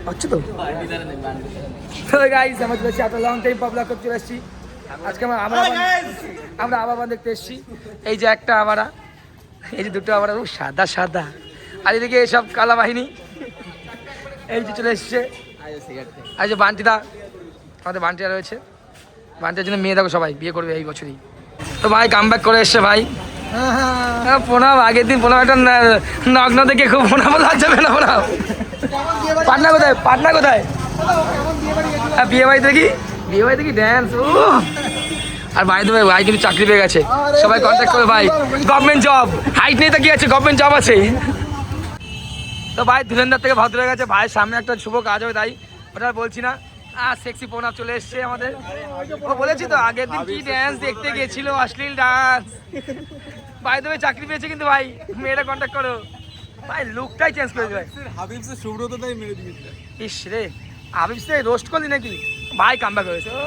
হচ্ছে তো গাইস আমরা চলে এসেছি এত লং টাইম পাবলা করতে চলে এসেছি আজকে আমরা আবার দেখতে এসেছি এই যে একটা আবারা এই যে দুটো আবারা সাদা সাদা আর এদিকে এইসব কালা বাহিনী এই যে চলে এসছে আর যে বান্টিদা আমাদের বান্টিরা রয়েছে বান্টির জন্য মেয়ে দেখো সবাই বিয়ে করবে এই বছরই তো ভাই কাম ব্যাক করে এসছে ভাই প্রণাম আগের দিন প্রণাম একটা নগ্ন দেখে খুব প্রণাম যাবে না প্রণাম পাটনা কোথায় পাটনা কোথায় বিয়ে বাড়ি দেখি বিয়ে বাড়ি দেখি ড্যান্স ও আর ভাই তো ভাই কিন্তু চাকরি পেয়ে গেছে সবাই কন্ট্যাক্ট করে ভাই গভর্নমেন্ট জব হাইট নেই তো কি আছে গভর্নমেন্ট জব আছে তো ভাই ধুরেন্দার থেকে ভদ্র হয়ে গেছে ভাইয়ের সামনে একটা শুভ কাজ হবে তাই ওটা বলছি না সেক্সি প্রণাম চলে এসছে আমাদের ও বলেছি তো আগের দিন কি ড্যান্স দেখতে গেছিল অশ্লীল ডান্স ভাই তুমি চাকরি পেয়েছে কিন্তু ভাই মেয়েরা কন্ট্যাক্ট করো ভাই লুকটাই চেঞ্জ করে দেবে হাবিব সে সুব্রতটাই মেরে দিয়েছিল ইস রে হাবিব সে রোস্ট করলি নাকি ভাই কামব্যাক হয়েছে ও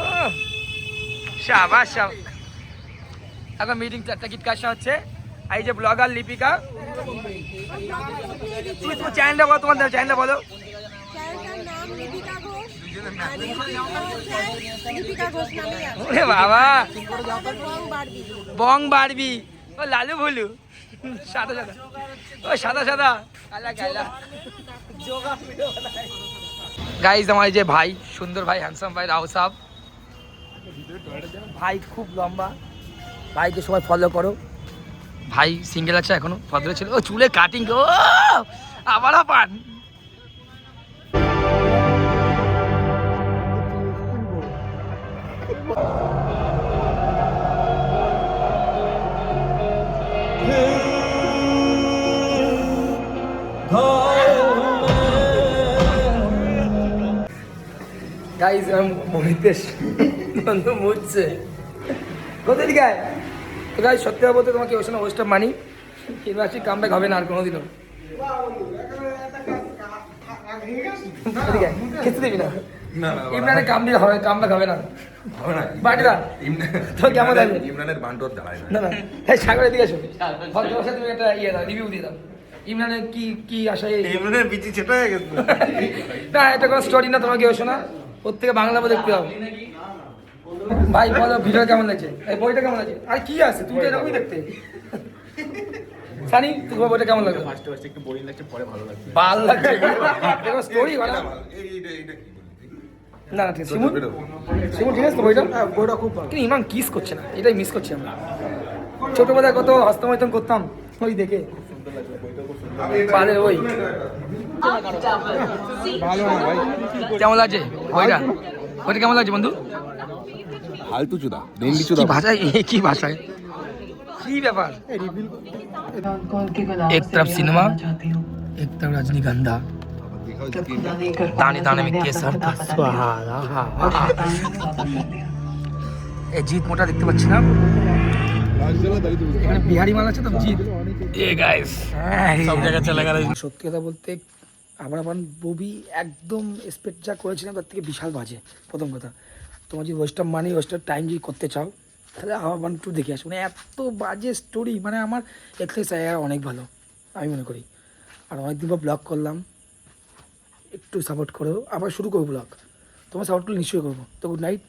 শাবাশ শাবাশ এখন মিটিং টিকিট কাজটা হচ্ছে এই যে ব্লগার লিপিকা তুমি তোমার চ্যানেলটা বলো তোমার চ্যানেলটা বলো বাবা বং বাড়বি ও লালু ভুলু সাদা সাদা ও সাদা সাদা গাইজ আমার যে ভাই সুন্দর ভাই হ্যান্ডসাম ভাই রাও সাহ ভাই খুব লম্বা ভাইকে সবাই ফলো করো ভাই সিঙ্গেল আছে এখনো ভদ্র ছিল ও চুলে কাটিং ও আবার পান গাইজ মহিতেশ বন্ধু মুছছে কোথায় দিকে তো গাইজ সত্যি বলতে তোমাকে ওই সময় ওয়েস্টার মানি ইউনিভার্সিটি কামব্যাক হবে না আর কোনোদিনও খেতে দিবি না ইমরানের কাম দিয়ে হবে কামব্যাক হবে না বাটিদা তো কেমন লাগবে ইমরানের বান্ডর দাঁড়ায় না না হ্যাঁ সাগরের দিকে এসো ভদ্রভাষা তুমি একটা ইয়ে দাও রিভিউ দিয়ে দাও ইমরানের কি আশায় ইমরানের বিচি ছেটা হয়ে গেছে না এটা কোনো স্টোরি না তোমাকে ওই শোনা ওর থেকে বাংলা বই দেখতে হবে ভাই বলো ভিডিও কেমন লাগছে এই বইটা কেমন লাগছে আর কি আছে তুমি তো এরকমই দেখতে সানি তোমার বইটা কেমন লাগছে ফার্স্ট একটু বোরিং লাগছে পরে ভালো লাগছে ভালো লাগছে দেখো স্টোরি বলা এইটা কি না ঠিক আছে শিমুল ঠিক আছে তো বইটা বইটা খুব ভালো কিন্তু ইমান কিস করছে না এটাই মিস করছি আমরা ছোটবেলায় কত হস্তমৈথন করতাম ওই দেখে ওই ভালো না ভাই কেমন লাগছে বইটা বইটা কেমন লাগছে বন্ধু ফালতু চুদা ডেঙ্গি চুদা কি ভাষায় কি ভাষায় কি ব্যাপার एक तरफ सिनेमा एक तरफ रजनीगंधा दाने दाने में केसर था এই জিত মোটা দেখতে পাচ্ছি না এখানে বিহারি মাল আছে তো জিত এ গাইস সব জায়গায় চলে গেল সত্যি কথা বলতে আমরা ববি একদম এক্সপেক্ট যা করেছিলাম তার থেকে বিশাল বাজে প্রথম কথা তোমার যদি ওয়েস্টার্ন মানি ওয়েস্টার্ন টাইম যদি করতে চাও তাহলে আমার একটু দেখে আসো মানে এত বাজে স্টোরি মানে আমার এক্সপ্রেস জায়গা অনেক ভালো আমি মনে করি আর অনেকদিন পর ব্লগ করলাম একটু সাপোর্ট করো আবার শুরু করবো ব্লগ তোমার সাপোর্ট করলে নিশ্চয়ই করবো তো গুড নাইট